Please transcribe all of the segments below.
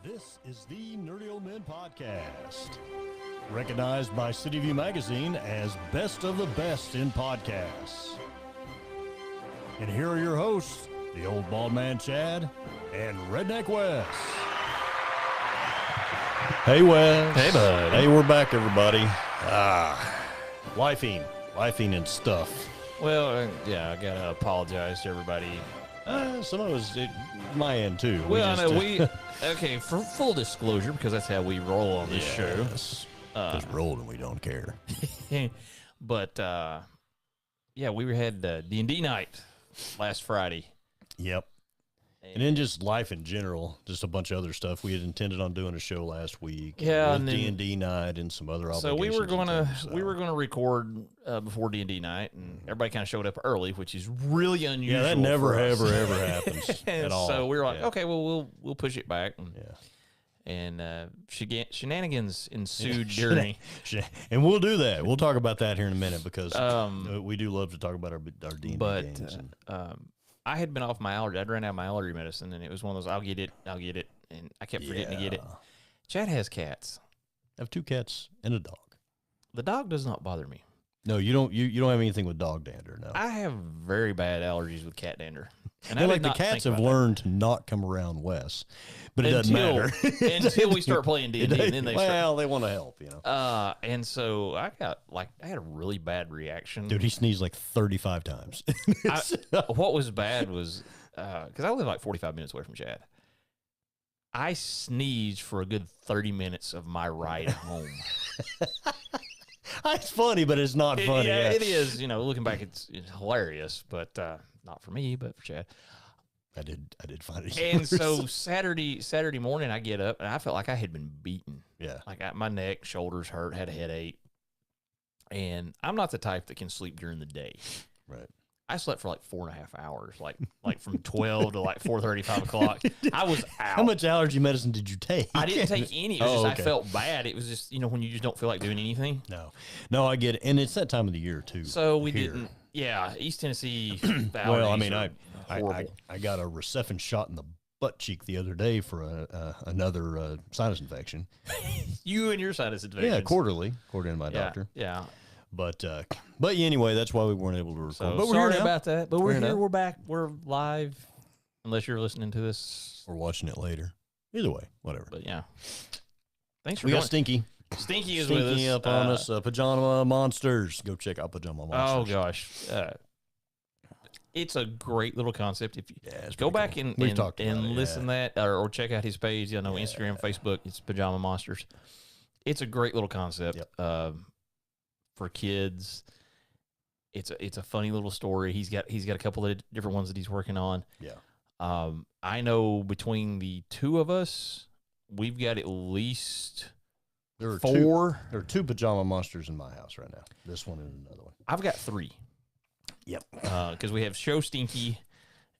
This is the Nerdy Old Men Podcast, recognized by City View Magazine as best of the best in podcasts. And here are your hosts, the Old Bald Man Chad and Redneck Wes. Hey, Wes. Hey, bud. Hey, we're back, everybody. Lifing and stuff. Well, yeah, I gotta apologize to everybody. Some of us, my end too. Okay, for full disclosure, because that's how we roll on this show. Because rolled and we don't care. But, yeah, we had D&D night last Friday. Yep. And then just life in general, just a bunch of other stuff. We had intended on doing a show last week. Yeah, and D&D night and some other obligations. So we were gonna record before D&D night, and everybody kind of showed up early, which is really unusual. Yeah, that never ever happens at all. So we were like, okay, well we'll push it back. And, yeah. Shenanigans ensued during. And we'll do that. We'll talk about that here in a minute because we do love to talk about our D&D games. I had been off my allergy. I'd ran out of my allergy medicine, and it was one of those, I'll get it, and I kept forgetting to get it. Chad has cats. I have 2 cats and a dog. The dog does not bother me. No, you don't. You don't have anything with dog dander, no. I have very bad allergies with cat dander. And like the cats have learned to not come around Wes, but it doesn't matter until we start playing D&D, and then they want to help, you know. And so I had a really bad reaction. Dude, he sneezed like 35 times. What was bad was because I live like 45 minutes away from Chad. I sneezed for a good 30 minutes of my ride home. It's funny, but it's not funny. Yeah, it is. You know, looking back, it's hilarious, but not for me, but for Chad. I did find it. And so Saturday morning, I get up and I felt like I had been beaten. Yeah, like my neck, shoulders hurt, had a headache, and I'm not the type that can sleep during the day. Right. I slept for like 4.5 hours, like from 12 to like 4:30, 5 o'clock. I was out. How much allergy medicine did you take? I didn't take any. It was I felt bad. It was just, when you just don't feel like doing anything. No, I get it. And it's that time of the year, too. So we didn't. Yeah, East Tennessee. Well, I mean, I got a Recefin shot in the butt cheek the other day for another sinus infection. You and your sinus infection. Yeah, quarterly, according to my doctor. Yeah. But anyway, that's why we weren't able to record. So but sorry about that. But we're here. We're back. We're live. Unless you're listening to this or watching it later. Either way, whatever. But yeah, thanks for. We got Stinky. Stinky is with us. Stinky up on us. Pajama Monsters. Go check out Pajama Monsters. Oh gosh, it's a great little concept. If you go back and listen to that or check out his page, Instagram, Facebook. It's Pajama Monsters. It's a great little concept. Yep. For kids, it's a funny little story. He's got a couple of different ones that he's working on. Yeah. I know between the two of us, we've got at least 4. There are 2 Pajama Monsters in my house right now. This one and another one. I've got 3. Yep. Because we have Show Stinky,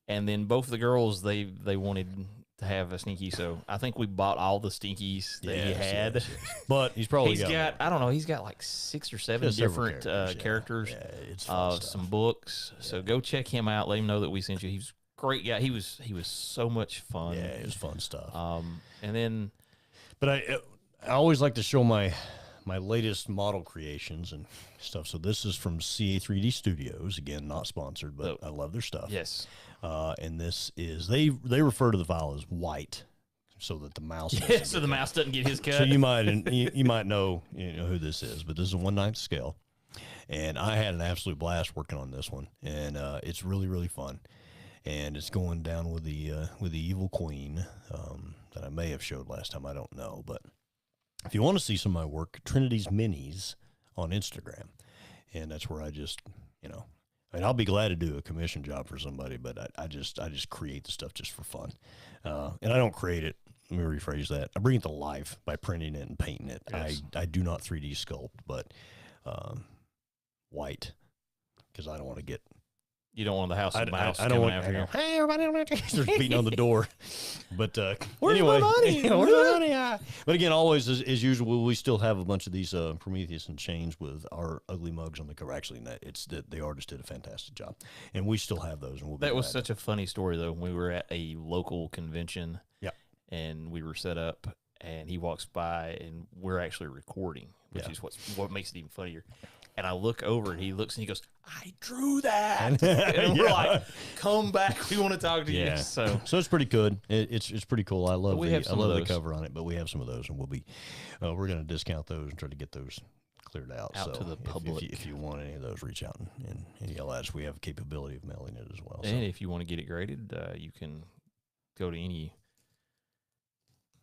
and then both of the girls they wanted to have a Stinky, so I think we bought all the Stinkies that he had. Yes. But he's probably got I don't know, he's got like 6 or 7 different characters. Yeah, it's fun some books. Yeah. So go check him out. Let him know that we sent you. He's a great guy. He was so much fun. Yeah, it was fun stuff. And then, but I always like to show my latest model creations and stuff. So this is from CA3D Studios. Again, not sponsored, but I love their stuff. Yes. And this is they refer to the file as white, so that the mouse so the mouse doesn't get his cut. So you might know who this is, but this is a 1/9 scale, and I had an absolute blast working on this one, and it's really really fun, and it's going down with the evil queen that I may have showed last time. I don't know, but if you want to see some of my work, Trinity's Minis on Instagram, and that's where I just I'll be glad to do a commission job for somebody, but I just create the stuff just for fun. And I don't create it. Let me rephrase that. I bring it to life by printing it and painting it. Yes. I do not 3D sculpt, but white, because I don't want to get... You don't want the house of mouse I don't want after you. Hey, everybody, starts beating on the door. But where's anyway, my money? Where's my money? But again, always as usual, we still have a bunch of these Prometheus and Chains with our ugly mugs on the cover. Actually, the artist did a fantastic job, and we still have those. And that was such a funny story though. When we were at a local convention, and we were set up, and he walks by, and we're actually recording, which is what makes it even funnier. And I look over, and he looks, and he goes, "I drew that." And we're like, "Come back, we want to talk to you." So it's pretty good. It's pretty cool. I love the cover on it, but we have some of those, and we're going to discount those and try to get those cleared out to the public. If you want any of those, reach out and yell at us. We have a capability of mailing it as well. And if you want to get it graded, you can go to any.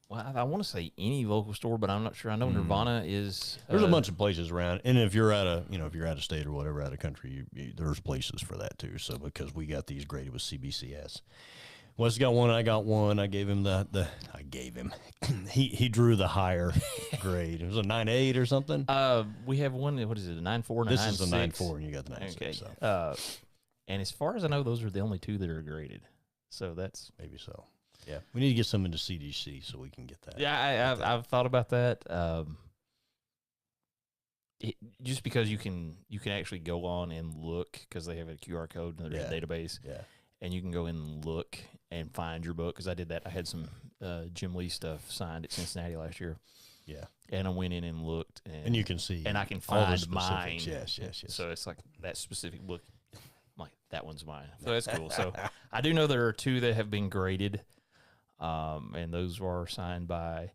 Well, I want to say any local store, but I'm not sure. I know Nirvana is. There's a bunch of places around, and if you're out of state or whatever, out of country, there's places for that too. So because we got these graded with CBCS, Wes got one, I got one. I gave him I gave him. he drew the higher grade. It was a 9.8 or something. We have one. What is it? A 9.4 and a 9.6. This is a 9.4, and you got the 9.6. Okay. So. And as far as I know, those are the only two that are graded. So that's maybe so. Yeah, we need to get some into CDC so we can get that. Yeah, I've thought about that. Just because you can actually go on and look, because they have a QR code in their database. Yeah, and you can go in and look and find your book. Because I did that. I had some Jim Lee stuff signed at Cincinnati last year. Yeah, and I went in and looked, and you can see, and I can find mine. Yes. So it's like that specific book. Like that one's mine. So that's cool. So I do know there are two that have been graded. And those were signed by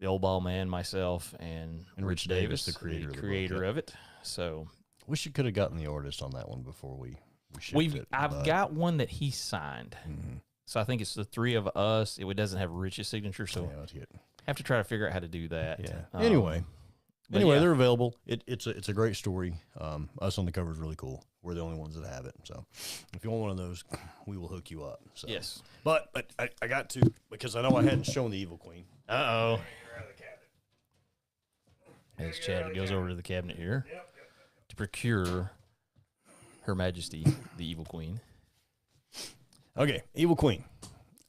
the Old Ball Man, myself, and Rich Davis, the creator of it. So wish you could have gotten the artist on that one before we shipped it. I've got one that he signed. Mm-hmm. So I think it's the three of us. It doesn't have Rich's signature, so have to try to figure out how to do that. Yeah. Anyway, they're available. It's a great story. Us on the cover is really cool. We're the only ones that have it. So if you want one of those, we will hook you up. So. Yes. But I got to, because I know I hadn't shown the Evil Queen. Uh-oh. As Chad goes over to the cabinet here to procure Her Majesty, the Evil Queen. Okay, Evil Queen.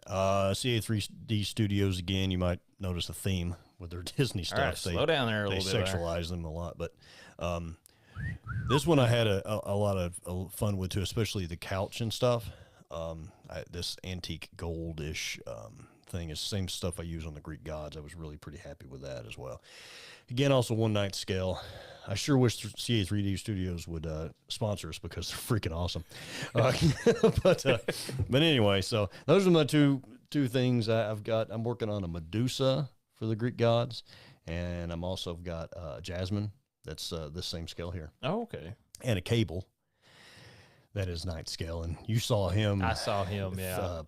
CA3D Studios again. You might notice a theme with their Disney stuff. All right, slow down there a little bit. They sexualize them a lot, but this one I had a lot of fun with too, especially the couch and stuff. This antique goldish thing is the same stuff I use on the Greek gods. I was really pretty happy with that as well. Again, also 1/9 scale. I sure wish CA3D Studios would sponsor us because they're freaking awesome. But anyway, so those are my two things I've got. I'm working on a Medusa for the Greek gods, and I'm also got Jasmine. That's this same scale here. Oh, okay. And a cable. That is 9th scale, and you saw him. I saw him,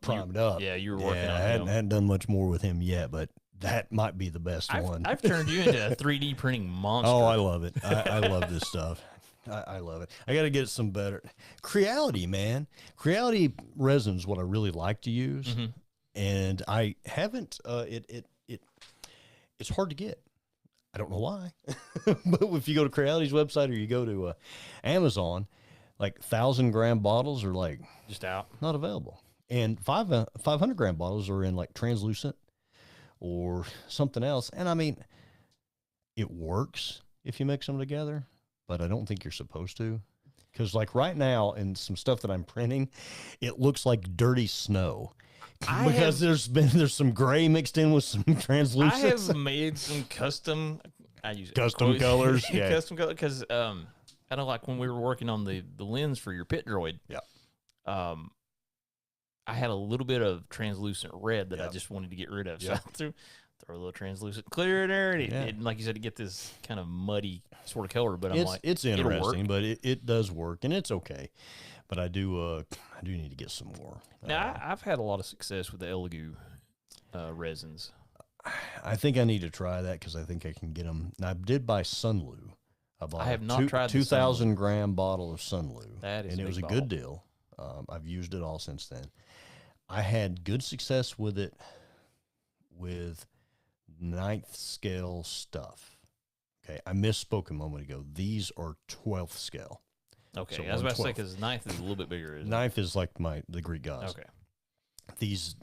primed up. Yeah, you were working on him. I hadn't done much more with him yet, but that might be the best one. I've turned you into a 3D printing monster. Oh, I love it. I love this stuff. I love it. I got to get some better. Creality, man. Creality resin's what I really like to use, and I haven't. It's hard to get. I don't know why, but if you go to Creality's website or you go to Amazon, like 1,000-gram bottles are like just out, not available, and 500-gram bottles are in like translucent or something else. And I mean, it works if you mix them together, but I don't think you're supposed to, because like right now in some stuff that I'm printing, it looks like dirty snow. Because there's some gray mixed in with some translucent. I have made some custom. I use custom colors. Yeah, custom color because I know like when we were working on the lens for your pit droid. Yeah. I had a little bit of translucent red that I just wanted to get rid of. So I throw a little translucent clear in there, and it, like you said, to get this kind of muddy sort of color. But it's interesting, but it does work, and it's okay. But I do need to get some more. Now, I've had a lot of success with the Elegoo resins. I think I need to try that because I think I can get them. Now, I did buy Sunlu. I have not tried the 2,000-gram bottle of Sunlu. That is, and it was a good deal. I've used it all since then. I had good success with it with 9th scale stuff. Okay, I misspoke a moment ago. These are 12th scale. Okay, so I was about to say because 9th is a little bit bigger. 9th is like the Greek gods. Okay, these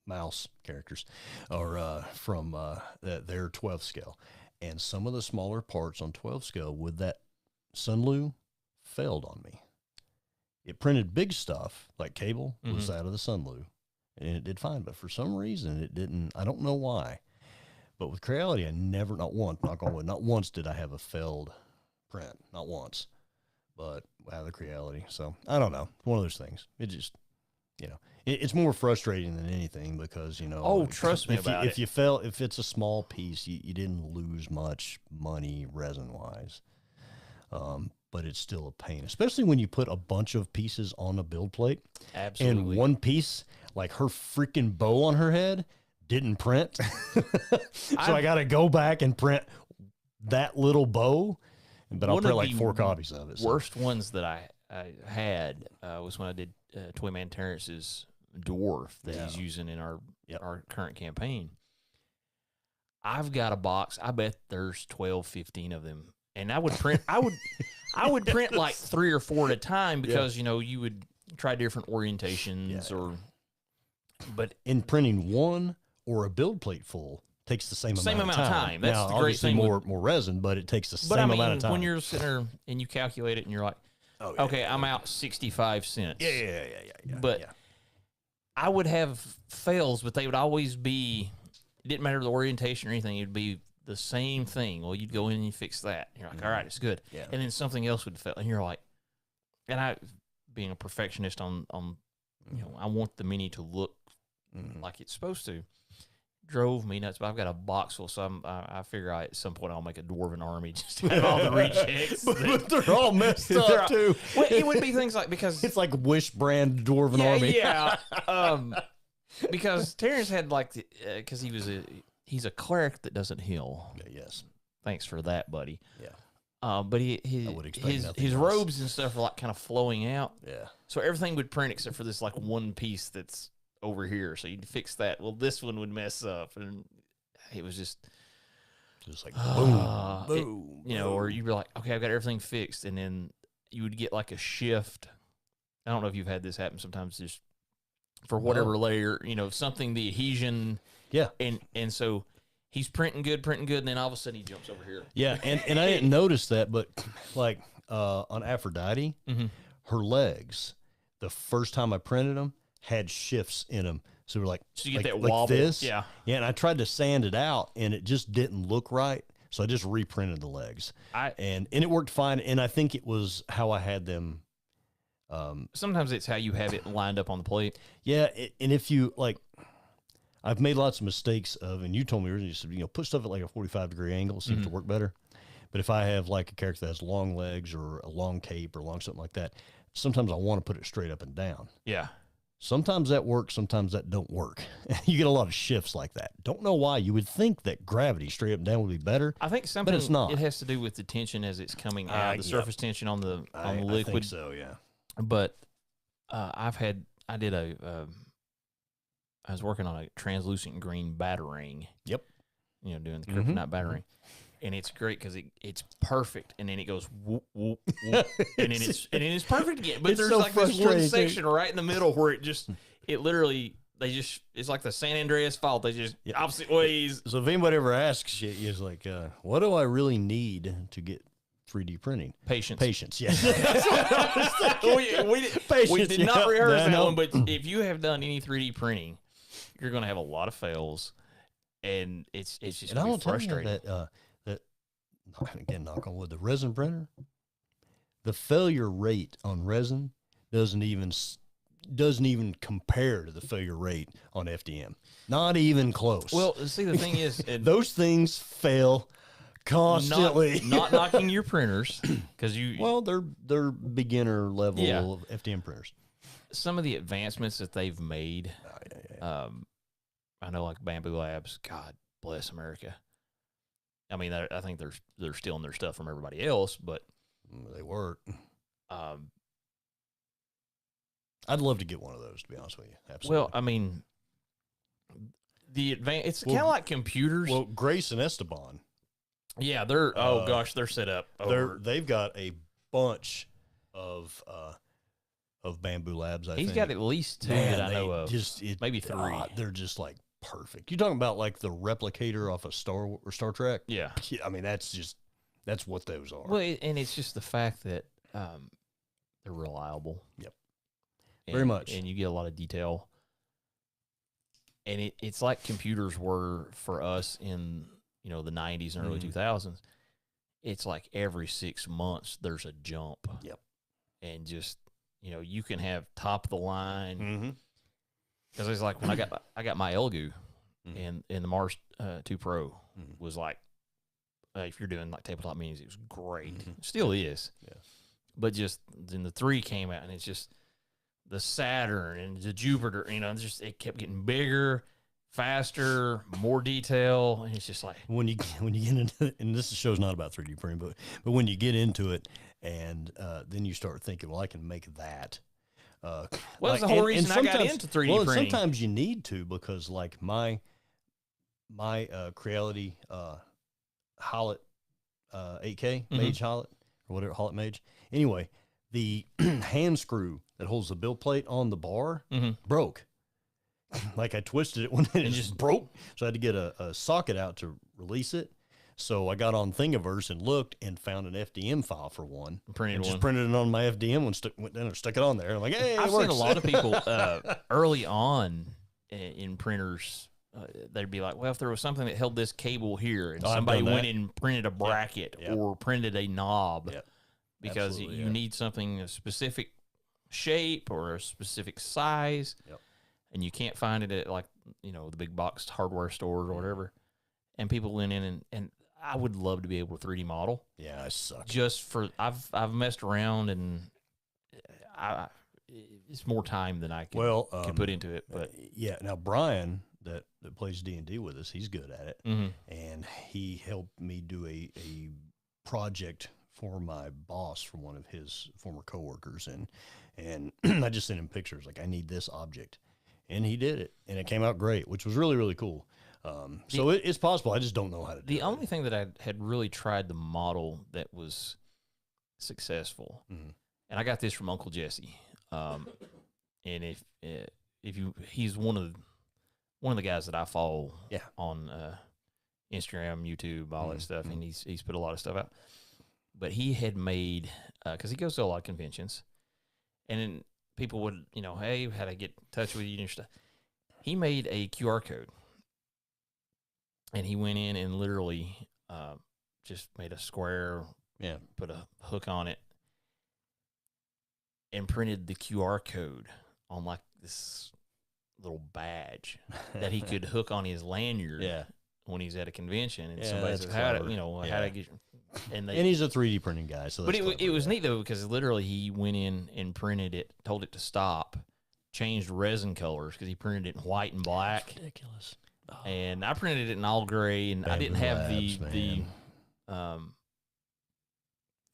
mouse characters are from their 12th scale, and some of the smaller parts on 12th scale with that Sunlu failed on me. It printed big stuff like cable was out of the Sunlu, and it did fine. But for some reason, it didn't. I don't know why. But with Creality, I never, not once, knock on wood, not once did I have a failed print. Not once. But out of the Creality. So, I don't know. One of those things. It just, it's more frustrating than anything because, Oh, trust me about it. If you fail, if it's a small piece, you didn't lose much money resin-wise. But it's still a pain, especially when you put a bunch of pieces on a build plate. Absolutely. And one piece, like her freaking bow on her head, didn't print. So I got to go back and print that little bow, but I'll print like 4 copies of it. Worst ones that I had was when I did Toyman Terrence's dwarf that he's using in our current campaign. I've got a box. I bet there's 12, 15 of them. And I would print, I would print like 3 or 4 at a time because, you would try different orientations but in printing one or a build plate full takes the same amount of time. That's now, the great thing. More resin, but it takes the same amount of time. When you're sitting there and you calculate it and you're like, I'm out 65 cents. Yeah. But I would have fails, but they would always be, it didn't matter the orientation or anything. It would be the same thing. Well, you'd go in and you fix that. You're like, all right, it's good. Yeah. And then something else would fail. And you're like, and I, being a perfectionist on I want the mini to look like it's supposed to, drove me nuts. But I've got a box full, so I figure at some point I'll make a dwarven army just to have all the rechecks. but they're all messed up too. Well, it would be things like, because it's like Wish brand dwarven army. Yeah. Because Terrence had because he's a cleric that doesn't heal. Yes. Thanks for that, buddy. Yeah. But his robes and stuff are like kind of flowing out. Yeah. So everything would print except for this like one piece that's over here. So you'd fix that. Well, this one would mess up, and it was just like boom, boom. Or you'd be like, okay, I've got everything fixed, and then you would get like a shift. I don't know if you've had this happen sometimes, just for whatever layer, something, the adhesion. Yeah. And so he's printing good, and then all of a sudden he jumps over here. Yeah, and I didn't notice that, but like on Aphrodite, her legs, the first time I printed them, had shifts in them. So we're like, so you get that wobble. This. Yeah. Yeah, and I tried to sand it out, and it just didn't look right. So I just reprinted the legs. And it worked fine, and I think it was how I had them. Sometimes it's how you have it lined up on the plate. Yeah, and if you, like, I've made lots of mistakes and you told me earlier, you said, put stuff at like a 45-degree angle, seems to work better. But if I have like a character that has long legs or a long cape or something like that, sometimes I want to put it straight up and down. Yeah. Sometimes that works, sometimes that don't work. You get a lot of shifts like that. Don't know why. You would think that gravity straight up and down would be better. I think something, but it's not. It has to do with the tension as it's coming out, the surface tension on the liquid. I think so, yeah. But I was working on a translucent green battering. Yep. Doing the kryptonite battering. And it's great because it's perfect, and then it goes whoop whoop whoop, and then it's perfect again. But there's like this one section right in the middle where it literally it's like the San Andreas fault. They just opposite ways. So if anybody ever asks you, it's like, what do I really need to get 3D printing? Patience. Yeah. we did not rehearse that one, but if you have done any 3D printing, you're going to have a lot of fails, and it's just going to be frustrating. That again, knock on wood, the resin printer, the failure rate on resin doesn't even compare to the failure rate on FDM. Not even close. Well, see, the thing is, those things fail constantly. Not knocking your printers, because they're beginner level of FDM printers. Some of the advancements that they've made, I know, like Bamboo Labs. God bless America. I mean, I think they're stealing their stuff from everybody else, but they work. I'd love to get one of those, to be honest with you. Absolutely. Well, I mean, it's kind of like computers. Well, Grace and Esteban. Yeah, they're they're set up. They've got a bunch of Bamboo Labs. He's got at least 2 that I know of. Maybe 3. They're just like perfect. You're talking about like the replicator off of Star Trek. Yeah. I mean, that's what those are. Well, and it's just the fact that they're reliable. Yep. Very much. And you get a lot of detail. And it's like computers were for us in, you know, the 90s and early 2000s. It's like every 6 months there's a jump. Yep. And just, you know, you can have top of the line. Because it's like when I got my Elgu and the Mars 2 Pro was like, if you're doing like tabletop minis, it was great. Still is. Yeah. But just then the 3 came out, and it's just the Saturn and the Jupiter, you know, it kept getting bigger, faster, more detail, and it's just like when you get into it, and this show's not about 3D printing, but when you get into it, and then you start thinking, well, I can make that. Well, that's the whole reason I got into 3D printing. Sometimes you need to, because like my Creality Hollet 8K Mage Hollet, or whatever, Hollet Mage. Anyway, the hand screw that holds the build plate on the bar broke. Like I twisted it when it just broke, so I had to get a socket out to release it. So I got on Thingiverse and looked and found an FDM file for one. Just printed it on my FDM one, went down and stuck it on there. I'm like, hey, I've seen a lot of people early on in printers. They'd be like, well, if there was something that held this cable here, and somebody went in and printed a bracket or printed a knob, because you need something a specific shape or a specific size, and you can't find it at, like, you know, the big box hardware stores or whatever. And people went in and I would love to be able to 3D model. Yeah, I suck. Just for I've messed around, and it's more time than I can put into it. But yeah, now Brian that plays D&D with us, he's good at it, and he helped me do a project for my boss from one of his former coworkers, and I just sent him pictures like, I need this object, and he did it, and it came out great, which was really, really cool. So it's possible. I just don't know how to do it. The only thing that I had really tried to model that was successful, and I got this from Uncle Jesse, and he's one of the guys that I follow on Instagram, YouTube, all that stuff, and he's put a lot of stuff out. But he had made, because he goes to a lot of conventions, and then people would, you know, hey, how to get in touch with you and stuff. He made a QR code. And he went in and literally just made a square, put a hook on it, and printed the QR code on like this little badge that he could hook on his lanyard when he's at a convention. And somebody says, how to get... And he's a 3D printing guy. So, but it was neat, though, because literally he went in and printed it, told it to stop, changed resin colors, because he printed it in white and black. That's ridiculous. And I printed it in all gray, and I didn't have the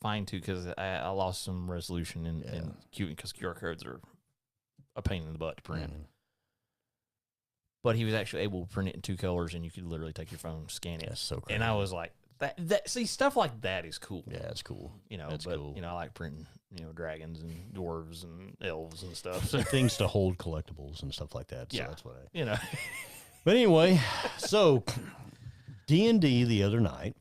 fine tune, because I lost some resolution in because QR codes are a pain in the butt to print. But he was actually able to print it in 2 colors, and you could literally take your phone, scan it. That's so crazy. And I was like, see, stuff like that is cool. Yeah, it's cool. You know, that's cool. You know, I like printing, you know, dragons and dwarves and elves and stuff. So things to hold collectibles and stuff like that. So that's what I, you know. But anyway, so D&D the other night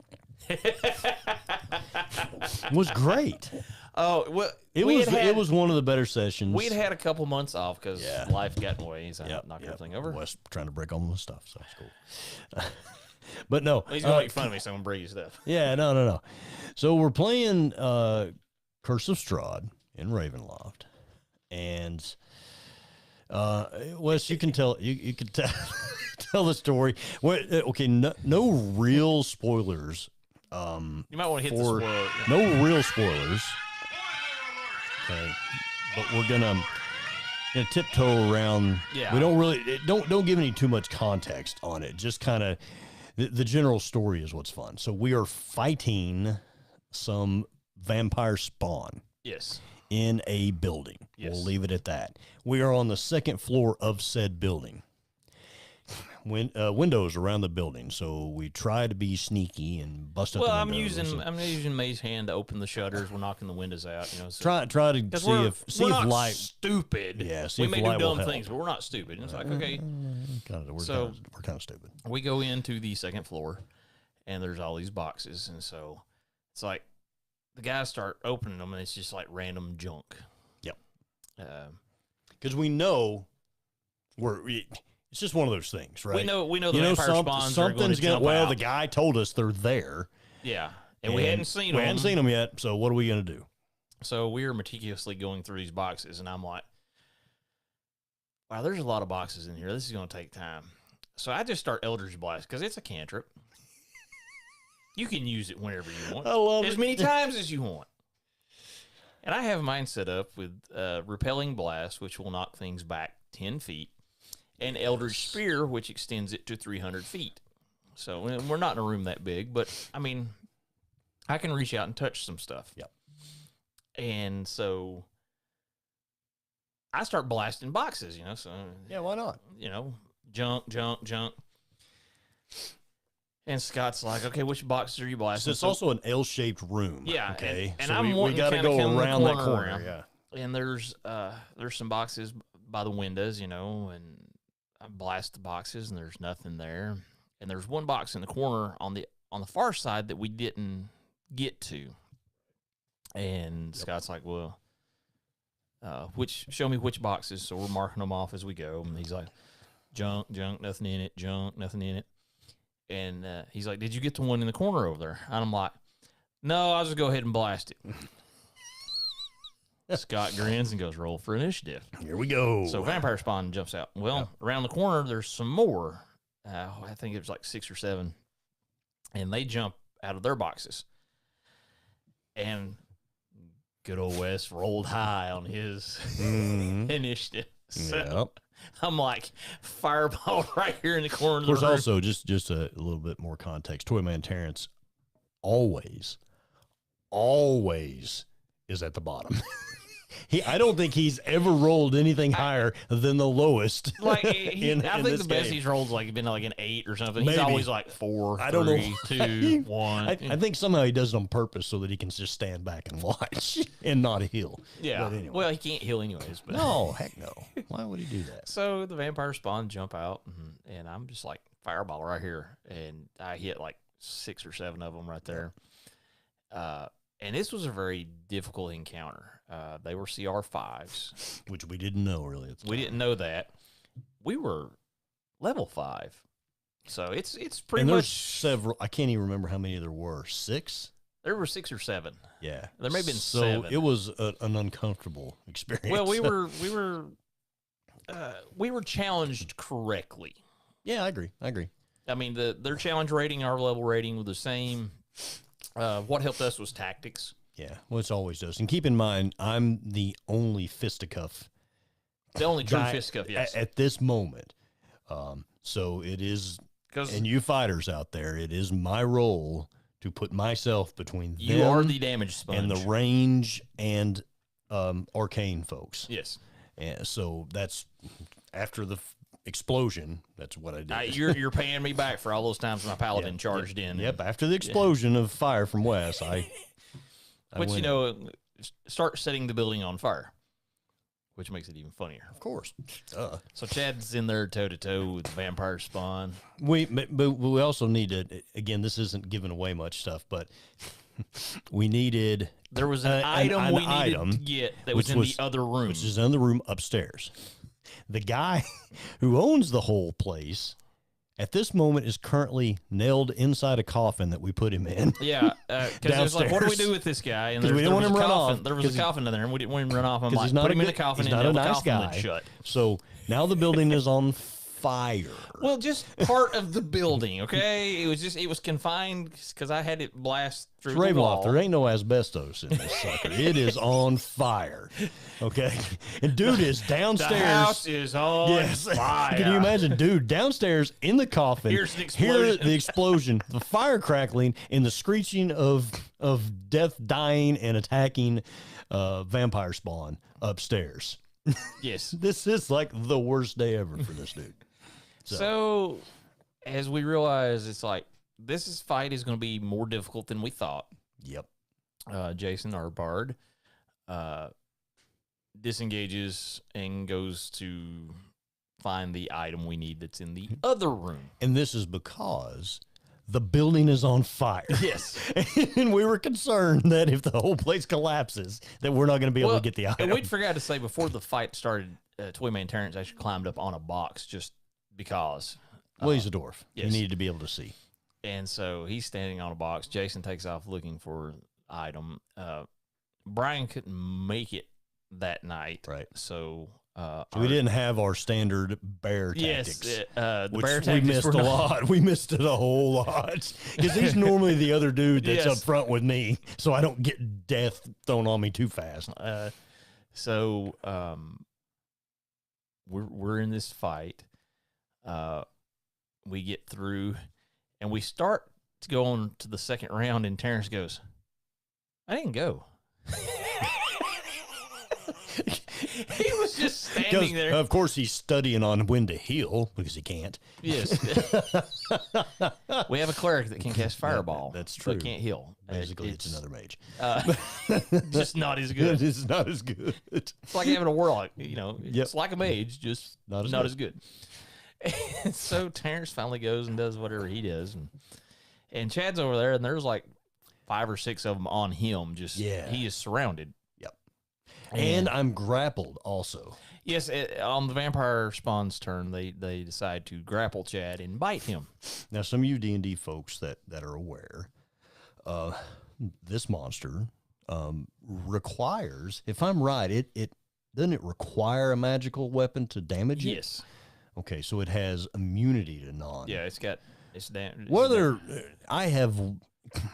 was great. Oh, well, it was one of the better sessions. We'd had a couple months off because life got in the way. So I knocked everything over. Wes trying to break all my stuff, so it's cool. But no, he's gonna make fun of me, so I'm gonna break his stuff. Yeah, no. So we're playing Curse of Strahd in Ravenloft, and Wes, you can tell you can tell the story. Okay, no real spoilers. You might want to hit the spoiler. No real spoilers. Okay, but we're gonna tiptoe around. Yeah, we don't really don't give any too much context on it. Just kind of the general story is what's fun. So we are fighting some vampire spawn. Yes. In a building. Yes. We'll leave it at that. We are on the 2nd floor of said building. Windows around the building, so we try to be sneaky and bust up. Well, I'm using May's hand to open the shutters. We're knocking the windows out. You know, so try to see if light. Stupid. Yeah, see we if may light do dumb will things, but we're not stupid. And it's like, okay, we're kind of stupid. We go into the 2nd floor, and there's all these boxes, and so it's like the guys start opening them, and it's just like random junk. Yep. Because we know It's just one of those things, right? We know the vampire spawns are going to jump well, out. the guy told us they're there. Yeah, and we hadn't seen them. We hadn't seen them yet, so what are we going to do? So we were meticulously going through these boxes, and I'm like, wow, there's a lot of boxes in here. This is going to take time. So I just start Eldritch Blast because it's a cantrip. You can use it whenever you want. I love as many times as you want. And I have mine set up with Repelling Blast, which will knock things back 10 feet, and Eldritch Spear, which extends it to 300 feet. So we're not in a room that big, but, I mean, I can reach out and touch some stuff. Yep. And so I start blasting boxes, you know. So yeah, why not? You know, junk. And Scott's like, okay, which boxes are you blasting? So it's also an L-shaped room. Yeah. Okay. And so I'm we got to go around that corner. Yeah. And there's some boxes by the windows, you know, and I blast the boxes, and there's nothing there. And there's one box in the corner on the far side that we didn't get to. And Scott's like, well, show me which boxes. So we're marking them off as we go. And he's like, junk, nothing in it, junk, nothing in it. And he's like, did you get the one in the corner over there? And I'm like, no, I'll just go ahead and blast it. Scott grins and goes, roll for initiative. Here we go. So vampire spawn jumps out. Well, around the corner, there's some more. I think it was like 6 or 7. And they jump out of their boxes. And good old Wes rolled high on his initiative. So I'm like, fireball right here in the corner of the room. Of course, also, just a little bit more context. Toyman Terrence always is at the bottom. I don't think he's ever rolled anything higher than the lowest. Like I think the best he's rolled has been like an 8 or something. Maybe. He's always like 4, I 3, don't know. 2, 1. I think somehow he does it on purpose so that he can just stand back and watch and not heal. Yeah. But anyway. Well, he can't heal anyways. But no, heck no. Why would he do that? So the vampire spawn jump out, and I'm just like, fireball right here. And I hit like 6 or 7 of them right there. And this was a very difficult encounter. They were CR5s. Which we didn't know really at the time. We didn't know that. We were level 5. So it's pretty and much... there's several. I can't even remember how many there were. 6? There were 6 or 7. Yeah. There may have been so 7. It was an uncomfortable experience. Well, we were challenged correctly. Yeah, I agree. I mean, their challenge rating and our level rating were the same. What helped us was tactics. Yeah, well, it's always does. And keep in mind, I'm the only fisticuff. The only true fisticuff, yes. At this moment. So it is, and you fighters out there, it is my role to put myself between them. You are the damage sponge. And the range and arcane folks. Yes. And so that's after the explosion. That's what I did. You're paying me back for all those times my paladin charged in. Yep. After the explosion of fire from Wes, which, you know, start setting the building on fire, which makes it even funnier. Of course. So Chad's in there toe-to-toe with the vampire spawn. But we also needed, again, this isn't giving away much stuff, but we needed... There was an item we needed to get that was in the other room. Which is in the room upstairs. The guy who owns the whole place... at this moment is currently nailed inside a coffin that we put him in. Yeah, because it was like, what do we do with this guy? And we didn't want him to run off. There was a coffin in there, and we didn't want him to run off. I'm like, put him in the coffin and nail the coffin lid shut. So now the building is on fire. Well, just part of the building, okay? It was confined because I had it blast through the wall. There ain't no asbestos in this sucker. It is on fire. Okay? And dude is downstairs. The house is on fire. Can you imagine, dude, downstairs in the coffin. Here's the explosion. Hear the explosion, the fire crackling, and the screeching of death dying and attacking vampire spawn upstairs. Yes. This is like the worst day ever for this dude. So, as we realize, it's like, this fight is going to be more difficult than we thought. Yep. Jason, our bard, disengages and goes to find the item we need that's in the other room. And this is because the building is on fire. Yes. And we were concerned that if the whole place collapses, that we're not going to be able to get the item. And we forgot to say, before the fight started, Toyman Terrence actually climbed up on a box just because well, he's a dwarf. Yes. He needed to be able to see. And so he's standing on a box. Jason takes off looking for item. Brian couldn't make it that night. Right. So we didn't have our standard bear tactics. Yes, the which bear we tactics missed a lot. We missed it a whole lot because he's normally the other dude that's up front with me, so I don't get death thrown on me too fast. So we're in this fight. We get through, and we start to go on to the second round, and Terrence goes, "I didn't go." He was just standing there. Of course, he's studying on when to heal because he can't. Yes. We have a cleric that can cast fireball. That's true. But can't heal. Basically, it's another mage. Just not as good. It's not as good. It's like having a warlock, It's like a mage, just not as good. And so Terrence finally goes and does whatever he does. And Chad's over there, and there's like 5 or 6 of them on him. He is surrounded. And I'm grappled also. Yes, on the vampire spawn's turn, they decide to grapple Chad and bite him. Now, some of you D&D folks that are aware, this monster requires, if I'm right, it doesn't it require a magical weapon to damage it? Yes. Okay, so it has immunity to non. Yeah, it's I have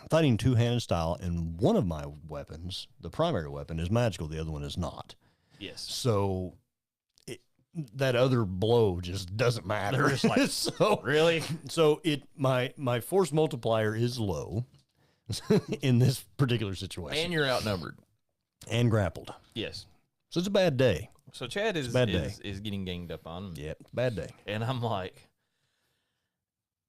fighting two-handed style, and one of my weapons, the primary weapon, is magical. The other one is not. Yes. So that other blow just doesn't matter. Just like, so really? So my force multiplier is low in this particular situation. And you're outnumbered. And grappled. Yes. So it's a bad day. So Chad is getting ganged up on. Yep, bad day. And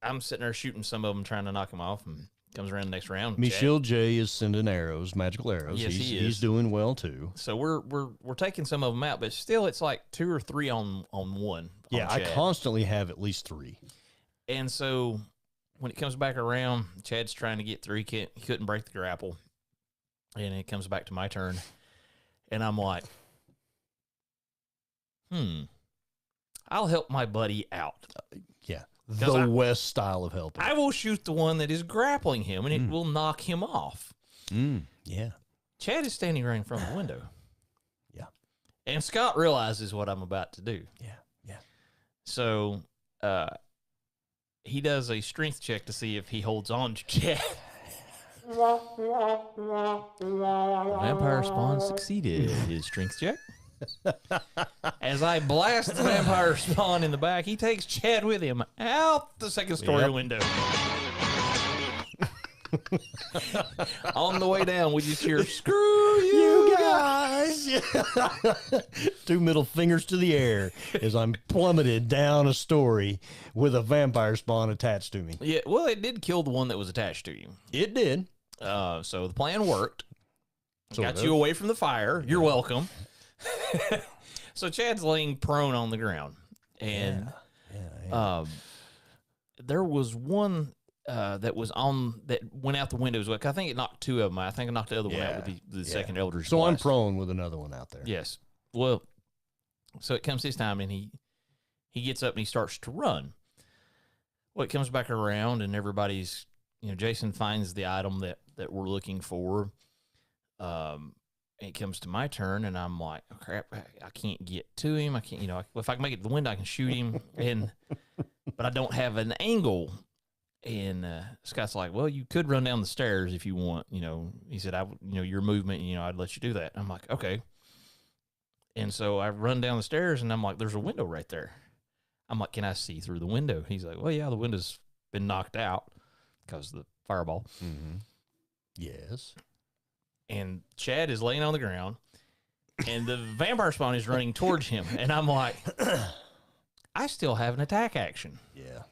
I'm sitting there shooting some of them, trying to knock him off, and comes around the next round. Michelle J is sending arrows, magical arrows. Yes, he's doing well too. So we're taking some of them out, but still, it's like 2 or 3 on one. Yeah, I constantly have at least 3. And so when it comes back around, Chad's trying to get through. He couldn't break the grapple, and it comes back to my turn, and I'm like, I'll help my buddy out. Yeah. The West style of helping. I will shoot the one that is grappling him, and it will knock him off. Yeah. Chad is standing right in front of the window. Yeah. And Scott realizes what I'm about to do. Yeah. So he does a strength check to see if he holds on to Chad. Vampire Spawn succeeded his strength check. As I blast the vampire spawn in the back, he takes Chad with him out the second story window. On the way down, we just hear, "Screw you guys!" 2 middle fingers to the air as I'm plummeted down a story with a vampire spawn attached to me. Yeah, well, it did kill the one that was attached to you. It did. So the plan worked. Got you away from the fire. You're welcome. So Chad's laying prone on the ground, and there was one that went out the window as well. I think it knocked 2 of them. I think it knocked the other one out with the second Eldritch. So I'm prone with another one out there. Yes. Well, so it comes his time, and he gets up and he starts to run. Well, it comes back around, and everybody's, Jason finds the item that we're looking for. It comes to my turn, and I'm like, oh, crap, I can't get to him. I can't, if I can make it to the window, I can shoot him, but I don't have an angle. And Scott's like, well, you could run down the stairs if you want. He said, your movement, I'd let you do that. I'm like, okay. And so I run down the stairs, and I'm like, there's a window right there. I'm like, can I see through the window? He's like, well, yeah, the window's been knocked out because of the fireball. Mm-hmm. Yes. And Chad is laying on the ground, and the vampire spawn is running towards him. And I'm like, I still have an attack action. Yeah.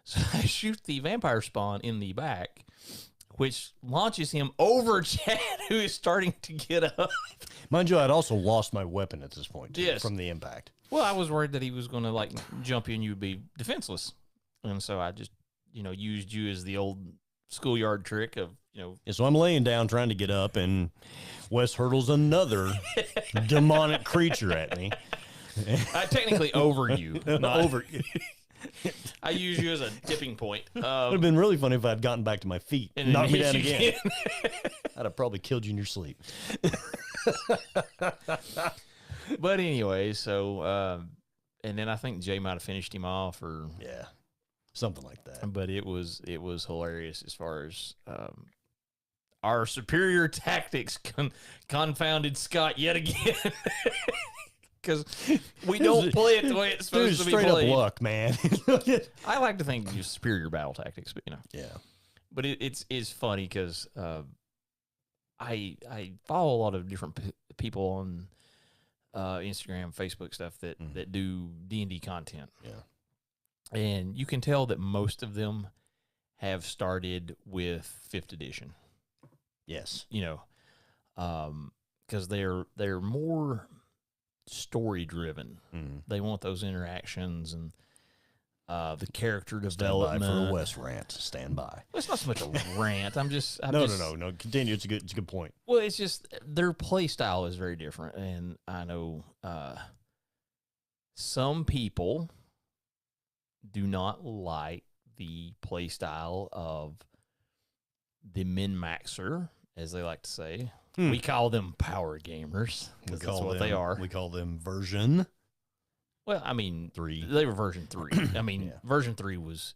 So I shoot the vampire spawn in the back, which launches him over Chad, who is starting to get up. Mind you, I'd also lost my weapon at this point yes. from the impact. Well, I was worried that he was going to jump you and you'd be defenseless. And so I just, used you as the old schoolyard trick of, Yeah, so I'm laying down trying to get up, and Wes hurdles another demonic creature at me. I technically over you, not over you. I use you as a tipping point. It would have been really funny if I'd gotten back to my feet and knocked me down again. I'd have probably killed you in your sleep. But anyway, so and then I think Jay might have finished him off, or something like that. But it was hilarious as far as our superior tactics confounded Scott yet again. Because we don't play it the way it's supposed to be played. Straight up luck, man. I like to think you superior battle tactics, but Yeah. But it's funny because I follow a lot of different people on Instagram, Facebook stuff that do D&D content. Yeah. And you can tell that most of them have started with 5th edition. Yes. Because they're more story driven. They want those interactions and the character development. Stand by for a West rant. Stand by. Well, it's not so much a rant. No. Continue. It's a good point. Well, it's just their play style is very different, and I know some people do not like the play style of the min-maxer, as they like to say. We call them power gamers. That's what they are. We call them version. Well, I mean, 3. They were version 3. I mean, version 3 was.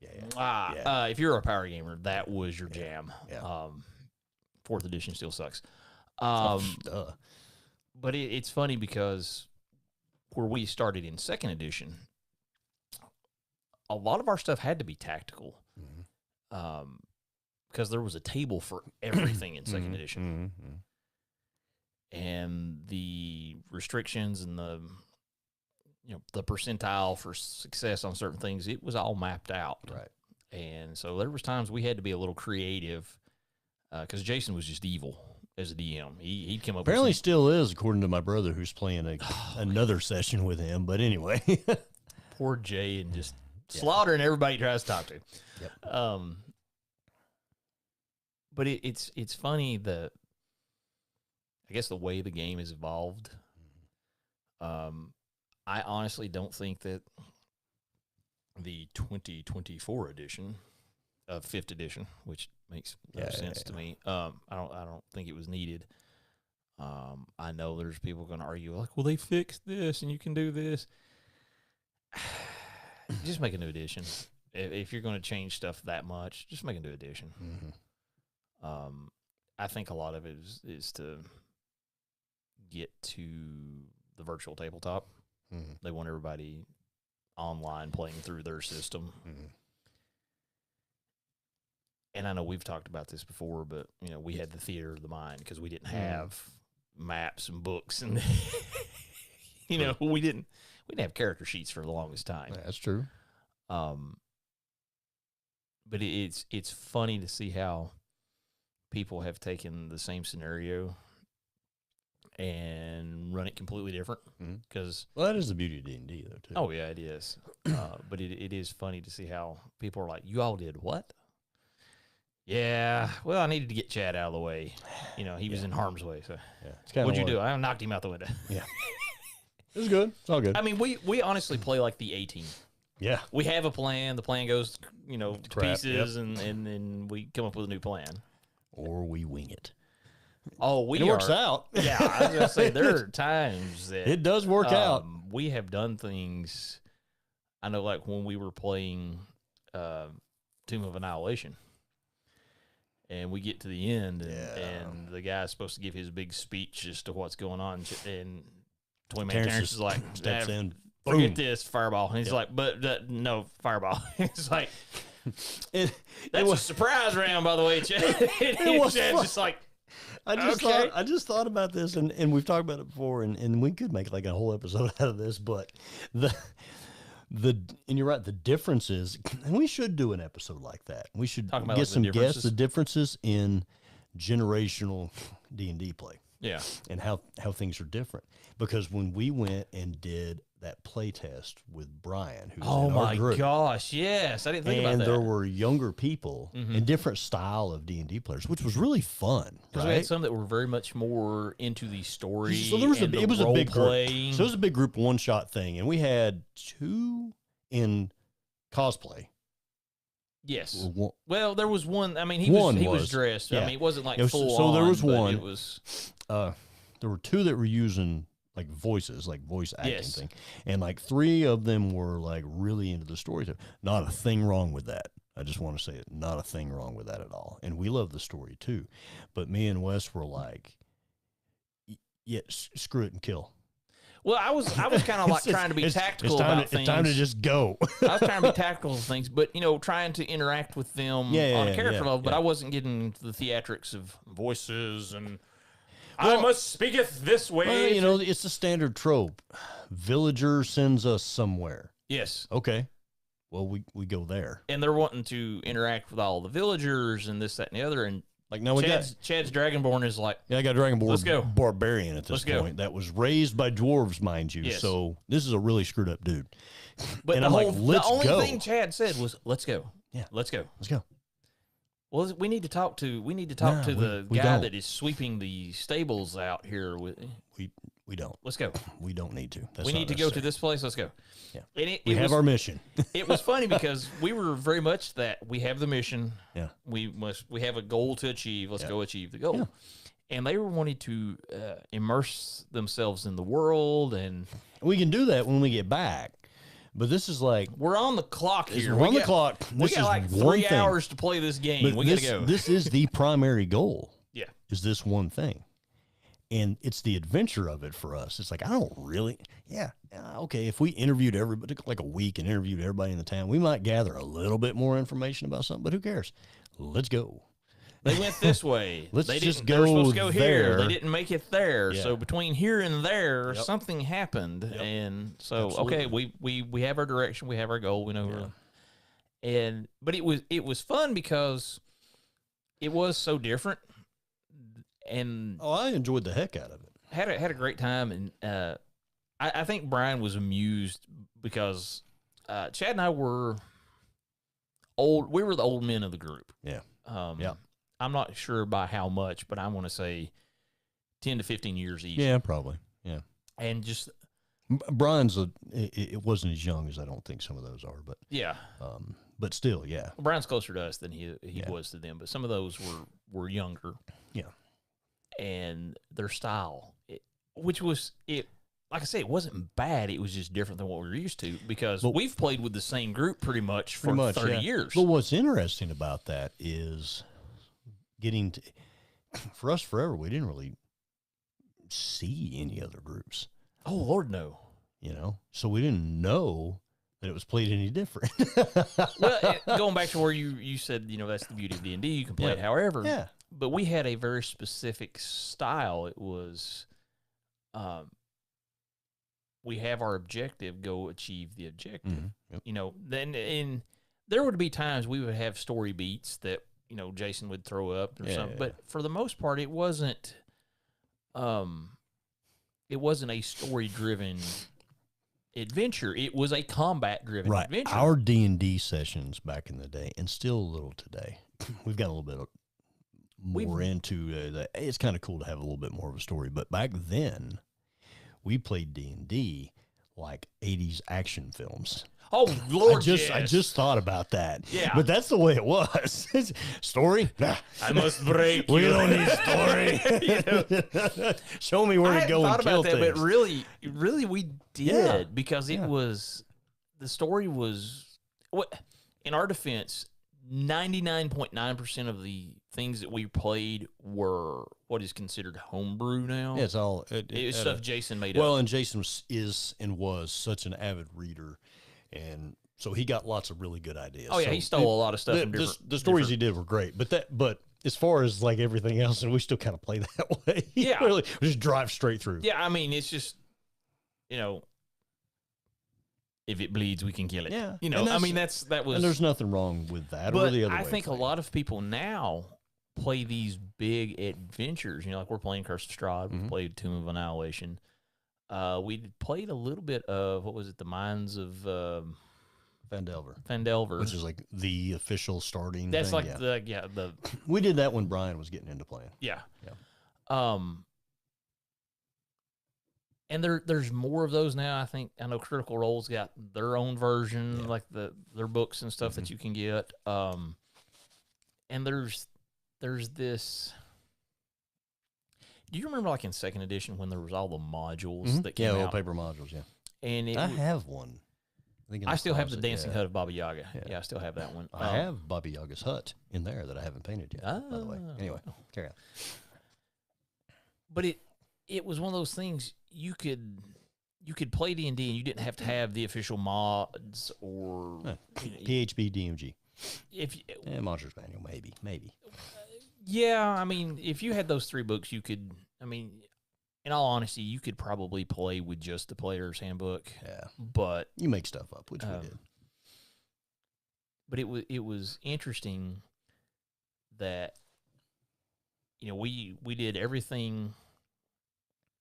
If you're a power gamer, that was your jam. Yeah. 4th edition still sucks. Duh. But it's funny because where we started in 2nd edition, a lot of our stuff had to be tactical. Because there was a table for everything in 2nd edition. And the restrictions and the percentile for success on certain things, it was all mapped out. Right. And so there was times we had to be a little creative because Jason was just evil as a DM. He'd come up apparently with still is, according to my brother who's playing another session with him. But anyway. Poor Jay and just slaughtering everybody he tries to talk to. Yep. But it's funny I guess the way the game has evolved. I honestly don't think that the 2024 edition of 5th edition, which makes no sense to me, I don't think it was needed. I know there's people going to argue like, well, they fixed this and you can do this. Just make a new edition. If you're going to change stuff that much, just make a new edition. I think a lot of it is to get to the virtual tabletop. They want everybody online playing through their system. And I know we've talked about this before, but we had the theater of the mind because we didn't have maps and books, and we didn't have character sheets for the longest time. That's true. But it's funny to see how people have taken the same scenario and run it completely different. Because that is the beauty of D&D, though, too. Oh yeah, it is. But it is funny to see how people are like, "You all did what?" Yeah, well, I needed to get Chad out of the way. He was in harm's way. So, what'd you do? I knocked him out the window. Yeah, it was good. It's all good. I mean, we honestly play like the A team. Yeah, we have a plan. The plan goes, to pieces, and then we come up with a new plan, or we wing it. Oh, it works out. Yeah, I was gonna say there are times that it does work out. We have done things. I know, like when we were playing Tomb of Annihilation, and we get to the end, and the guy's supposed to give his big speech as to what's going on, and Toyman Terrence is like, steps in, forget this, fireball. And he's like, but no, fireball. It's like, that's a surprise round, by the way, Chad. It was just like, I just thought about this, and we've talked about it before, and we could make like a whole episode out of this, but and you're right, the differences, and we should do an episode like that. We should get some guests, the differences in generational D&D play. Yeah. And how things are different. Because when we went and did that play test with Brian, who's oh in our my group. gosh, yes, I didn't think about And that. there were younger people and different style of D&D players, which was really fun. Because we had some that were very much more into the story. So there was it was a big playing. group. So it was a big group one shot thing, and we had 2 in cosplay. Yes. Well, there was one. I mean, he was dressed. Yeah. I mean, it wasn't like full so on. There was one. It was. There were 2 that were using like voices, like voice acting thing, and like 3 of them were like really into the story. Not a thing wrong with that. I just want to say it. Not a thing wrong with that at all. And we love the story too. But me and Wes were like, yeah, screw it and kill. Well, I was kind of like trying to be tactical about things. It's time to just go. I was trying to be tactical with things, but trying to interact with them on a character level. But I wasn't getting into the theatrics of voices and I must speaketh this way. Well, it's the standard trope. Villager sends us somewhere. Yes. Okay. Well, we go there, and they're wanting to interact with all the villagers and this, that, and the other. And like now Chad's Dragonborn is like, I got Dragonborn. Let's go. Barbarian at this point that was raised by dwarves, mind you. Yes. So this is a really screwed up dude. But and the only go. thing Chad said was, "Let's go." Yeah, let's go. Let's go. Well, we need to talk to the guy that is sweeping the stables out here. We don't. Let's go. We don't need to. We need to go to this place. Let's go. Yeah. And we have our mission. It was funny because we were very much that we have the mission. Yeah. We have a goal to achieve. Let's go achieve the goal. Yeah. And they were wanting to immerse themselves in the world, and we can do that when we get back. But this is like we're on the clock here. We're on the clock. We got like 3 hours to play this game. We gotta go. This is the primary goal. Yeah. Is this one thing. And it's the adventure of it for us. It's like, I don't really, okay, if we interviewed everybody, took like a week and interviewed everybody in the town, we might gather a little bit more information about something, but who cares? Let's go. They went this way. Let's just go. They were supposed to go there. Here. They didn't make it there. Yeah. So between here and there, something happened. Yep. And so, okay, we have our direction. We have our goal. We know. Yeah. But it was fun because it was so different. And I enjoyed the heck out of it. Had a great time, and I think Brian was amused because Chad and I were old. We were the old men of the group. Yeah. I'm not sure by how much, but I want to say 10 to 15 years each. Yeah, probably. Yeah. And just Brian's it wasn't as young as I don't think some of those are, but yeah. But still, yeah. Brian's closer to us than he was to them, but some of those were younger. Yeah. And their style, which was like I say, it wasn't bad. It was just different than what we were used to because we've played with the same group pretty much for 30 years. But what's interesting about that is getting to, for us forever, we didn't really see any other groups. Oh, Lord, no. So we didn't know that it was played any different. Well, going back to where you said, that's the beauty of D&D. You can play it however. Yeah. But we had a very specific style. It was, we have our objective, go achieve the objective. Mm-hmm. Yep. Then there would be times we would have story beats that, Jason would throw up or something. But for the most part, it wasn't a story-driven adventure. It was a combat-driven adventure. Our D&D sessions back in the day, and still a little today, we've got a little bit of more into that. It's kind of cool to have a little bit more of a story, but back then we played D&D like 80s action films. Oh, Lord, I just thought about that. Yeah. But that's the way it was. Story? Nah. I must break you. We don't need story. Show me where to go and kill things. But really we did because it was, the story was, in our defense, 99.9% of the things that we played were what is considered homebrew now. Yeah, it's all it was stuff Jason made up. Well, and Jason was such an avid reader, and so he got lots of really good ideas. Oh yeah, he stole a lot of stuff. The stories he did were great, but as far as like everything else, and we still kind of play that way. Yeah, really, we just drive straight through. Yeah, I mean, it's just if it bleeds, we can kill it. Yeah, I mean that was. And there's nothing wrong with that. But or the other I way think a lot of people now play these big adventures. Like we're playing Curse of Strahd, we've played Tomb of Annihilation. We played a little bit of, what was it, the Mines of Phandelver, which is like the official starting. That's thing. like the. We did that when Brian was getting into playing. Yeah. And there's more of those now. I know Critical Role's got their own version, like their books and stuff that you can get. And there's this. Do you remember, like in second edition, when there was all the modules that came out? Yeah, paper modules. Yeah, and I have one. I still have the Dancing Hut of Baba Yaga. Yeah, I still have that one. I have Baba Yaga's hut in there that I haven't painted yet. By the way, anyway, carry on. But it was one of those things you could play D&D and you didn't have to have the official mods or PHB DMG. Monsters Manual, maybe. Yeah, I mean, if you had those 3 books, you could. I mean, in all honesty, you could probably play with just the Player's Handbook. Yeah, but you make stuff up, which we did. But it was interesting that we did everything.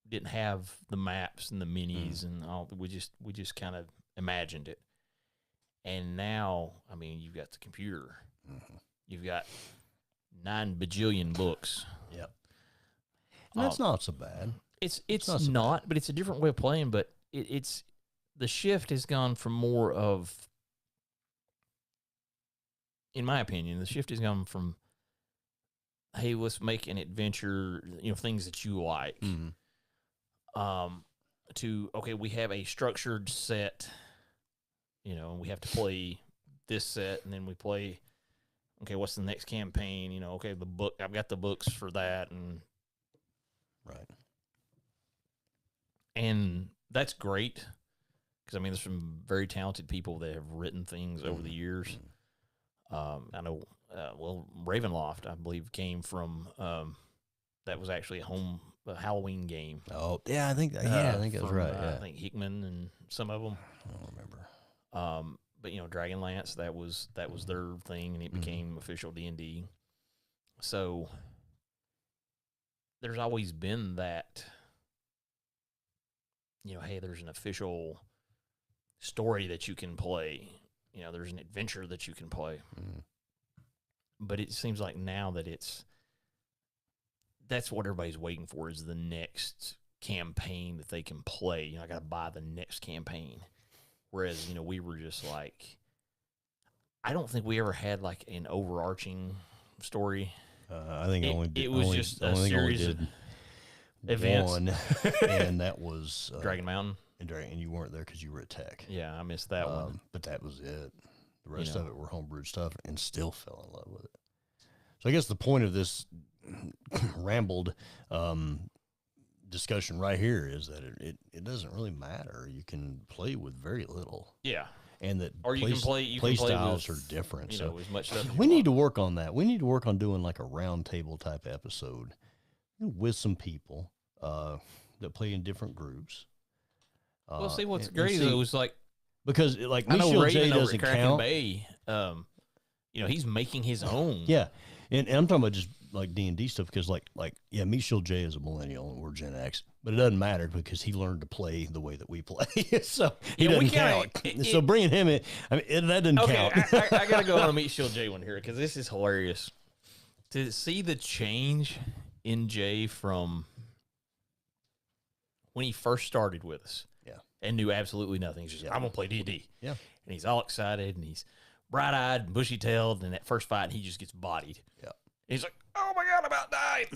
Didn't have the maps and the minis and all. We just kind of imagined it. And now, I mean, you've got the computer. You've got 9 bajillion books. Yep. And that's not so bad. It's not, but it's a different way of playing. But it's the shift has gone from more of, in my opinion, the shift has gone from, hey, let's make an adventure, things that you like, to, okay, we have a structured set, and we have to play this set, and then we play, okay, what's the next campaign? Okay, the book, I've got the books for that, and right. And that's great, because, I mean, there's some very talented people that have written things over the years. I know, Ravenloft, I believe, came from, that was actually a Halloween game. Oh, yeah, I think that was right. Yeah. I think Hickman and some of them. I don't remember. But Dragonlance, that was their thing, and it became official D&D. So there's always been that. Hey, there's an official story that you can play. There's an adventure that you can play. But it seems like now that that's what everybody's waiting for, is the next campaign that they can play. I got to buy the next campaign. Whereas, we were just like, I don't think we ever had like an overarching story. I think it was just a series of events. One, and that was Dragon Mountain. And you weren't there because you were at Tech. Yeah, I missed that one. But that was it. The rest of it were homebrewed stuff, and still fell in love with it. So I guess the point of this rambled discussion right here is that it doesn't really matter. You can play with very little. Yeah. And that or you play styles are different. So as much stuff we need to work on that. We need to work on doing like a round table type episode with some people that play in different groups. Well, see, what's great is it was like, because like Michelle J doesn't count. Bay, he's making his own. Yeah, and I'm talking about just like D&D stuff, because like Michelle J is a millennial and we're Gen X, but it doesn't matter because he learned to play the way that we play, so he doesn't count. So bringing him in, I mean, that doesn't count. I gotta go on a Michelle J one here, because this is hilarious to see the change in Jay from when he first started with us. And knew absolutely nothing. He's just, I'm going to play D&D. Yeah. And he's all excited, and he's bright-eyed and bushy-tailed, and that first fight, he just gets bodied. Yeah. He's like, oh, my God, I'm about died.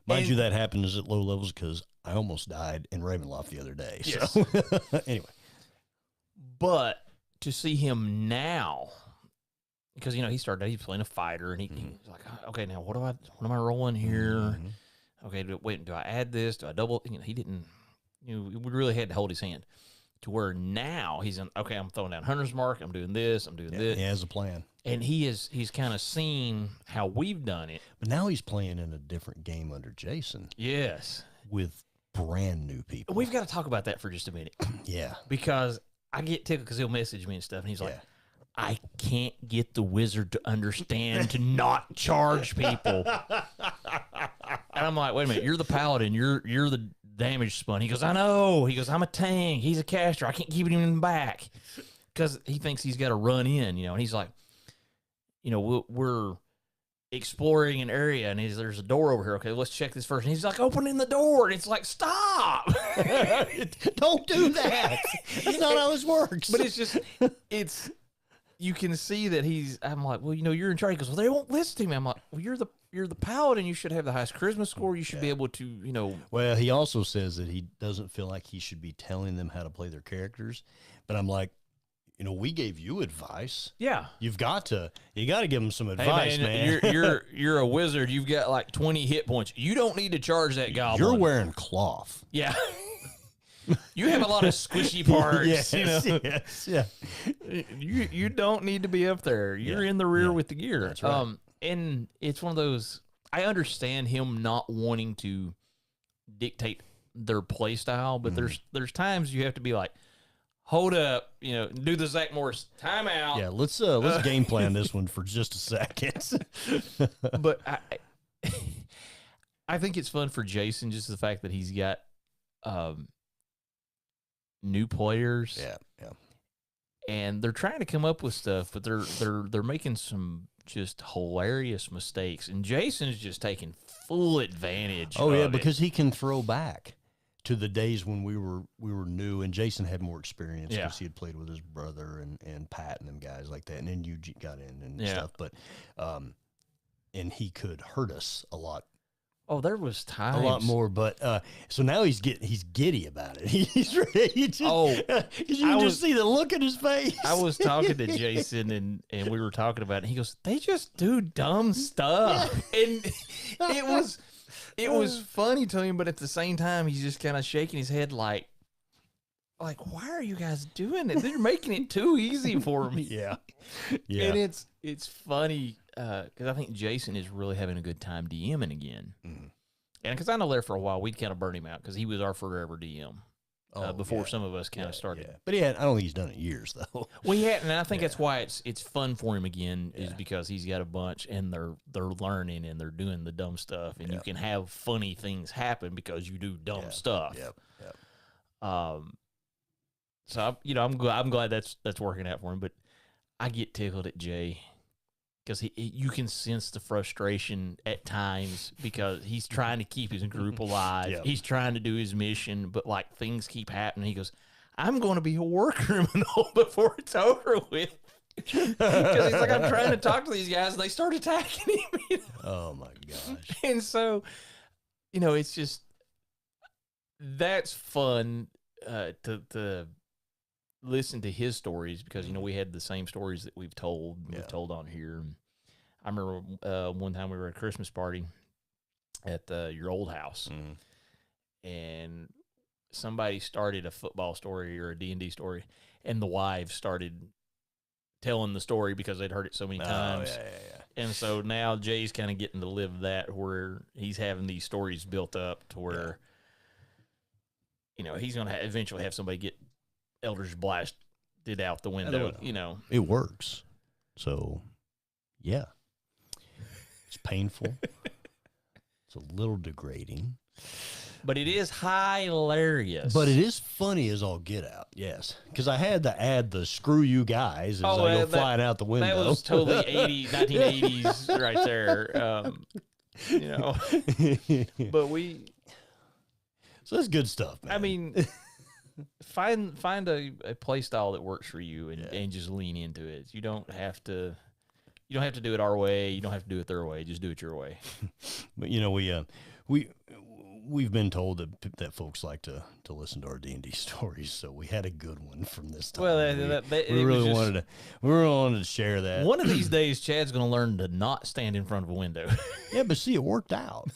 Mind you, that happens at low levels, because I almost died in Ravenloft the other day. Yes. So, anyway. But to see him now, because, he's playing a fighter, and he's like, okay, now what am I rolling here? Okay, do I add this? Do I double? He didn't. We really had to hold his hand, to where now he's in, okay, I'm throwing down Hunter's Mark, I'm doing this, I'm doing this. He has a plan. And he's kind of seen how we've done it. But now he's playing in a different game under Jason. Yes. With brand new people. We've got to talk about that for just a minute. Yeah. Because I get tickled because he'll message me and stuff, and he's like, I can't get the wizard to understand to not charge people. And I'm like, wait a minute, you're the paladin, you're the damage spun. He goes, I know. He goes, I'm a tank. He's a caster. I can't keep him back because he thinks he's got to run in, and he's like, we're exploring an area and there's a door over here. Okay, let's check this first. And he's like opening the door and it's like, stop. Don't do that. That's not how this works. But you can see that I'm like, well, you're in charge. He goes, well, they won't listen to me. I'm like, well, you're the paladin. You should have the highest charisma score. You should be able to, Well, he also says that he doesn't feel like he should be telling them how to play their characters. But I'm like, we gave you advice. Yeah. You got to give them some advice, hey man. You're a wizard. You've got like 20 hit points. You don't need to charge that goblin. You're wearing cloth. Yeah. You have a lot of squishy parts. Yes, yeah. You don't need to be up there. You're in the rear with the gear. That's right. And it's one of those, I understand him not wanting to dictate their play style, but there's times you have to be like, hold up, do the Zach Morris timeout. Yeah, let's game plan this one for just a second. But I think it's fun for Jason, just the fact that he's got new players. Yeah. And they're trying to come up with stuff, but they're making some just hilarious mistakes. And Jason's just taking full advantage. Oh yeah, because he can throw back to the days when we were new, and Jason had more experience because he had played with his brother and Pat and them guys like that, and then you got in and stuff. But and he could hurt us a lot. Oh, there was times a lot more, but so now he's giddy about it. He's ready. Because you just see the look in his face. I was talking to Jason and we were talking about it. And he goes, "They just do dumb stuff," and it was funny to him, but at the same time, he's just kind of shaking his head like, why are you guys doing it? They're making it too easy for me. Yeah. And it's funny because I think Jason is really having a good time DMing again. And because I know there for a while, we'd kind of burn him out because he was our forever DM before some of us kind of started. Yeah. But I don't think he's done it in years, though. Well, and I think that's why it's fun for him again is because he's got a bunch and they're learning and they're doing the dumb stuff and you can have funny things happen because you do dumb stuff. So I'm glad that's working out for him, but I get tickled at Jay because you can sense the frustration at times because he's trying to keep his group alive. Yep. He's trying to do his mission, but things keep happening. He goes, "I'm going to be a war criminal before it's over with." Because he's like, I'm trying to talk to these guys and they start attacking him. Oh my gosh! And so, it's just that's fun to listen to his stories because we had the same stories that we've told on here. I remember one time we were at a Christmas party at your old house, and somebody started a football story or a D&D story, and the wives started telling the story because they'd heard it so many times. And so now Jay's kind of getting to live that where he's having these stories built up to where he's going to eventually have somebody get Eldritch blasted out the window, It works. So, yeah. It's painful. It's a little degrading. But it is hilarious. But it is funny as all get out, yes. Because I had to add the screw you guys as I go flying out the window. That was totally 1980s right there. But So that's good stuff, man. I mean... Find a play style that works for you and just lean into it. You don't have to do it our way. You don't have to do it their way. Just do it your way. But we've been told that folks like to listen to our D&D stories, so we had a good one from this time. Well, we really wanted to share that. One of these days, Chad's going to learn to not stand in front of a window. Yeah, but see, it worked out.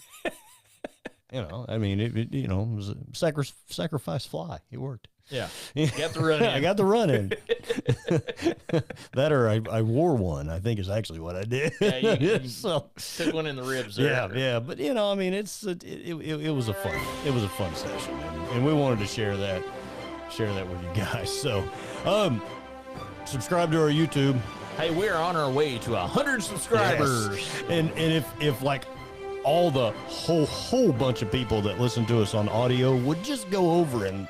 I mean, it was a sacrifice fly. It worked. Yeah. You got the run in. I got the run in. That or I wore one, I think is actually what I did. Yeah, you took one in the ribs there. Yeah. But, it was a fun session. And we wanted to share that with you guys. So, subscribe to our YouTube. Hey, we're on our way to 100 subscribers. Yes. And if all the whole bunch of people that listen to us on audio would just go over and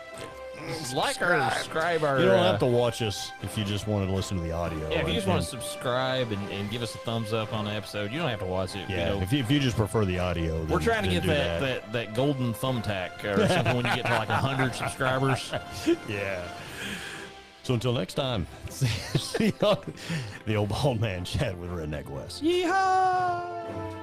subscribe our. You don't have to watch us if you just want to listen to the audio. Yeah, if you just want to subscribe and give us a thumbs up on the episode, you don't have to watch it. Yeah, if you just prefer the audio, we're trying to get that golden thumbtack or something when you get to like 100 subscribers. Yeah. So until next time, see you on the Old Bald Man Chat with Redneck Wes. Yeehaw!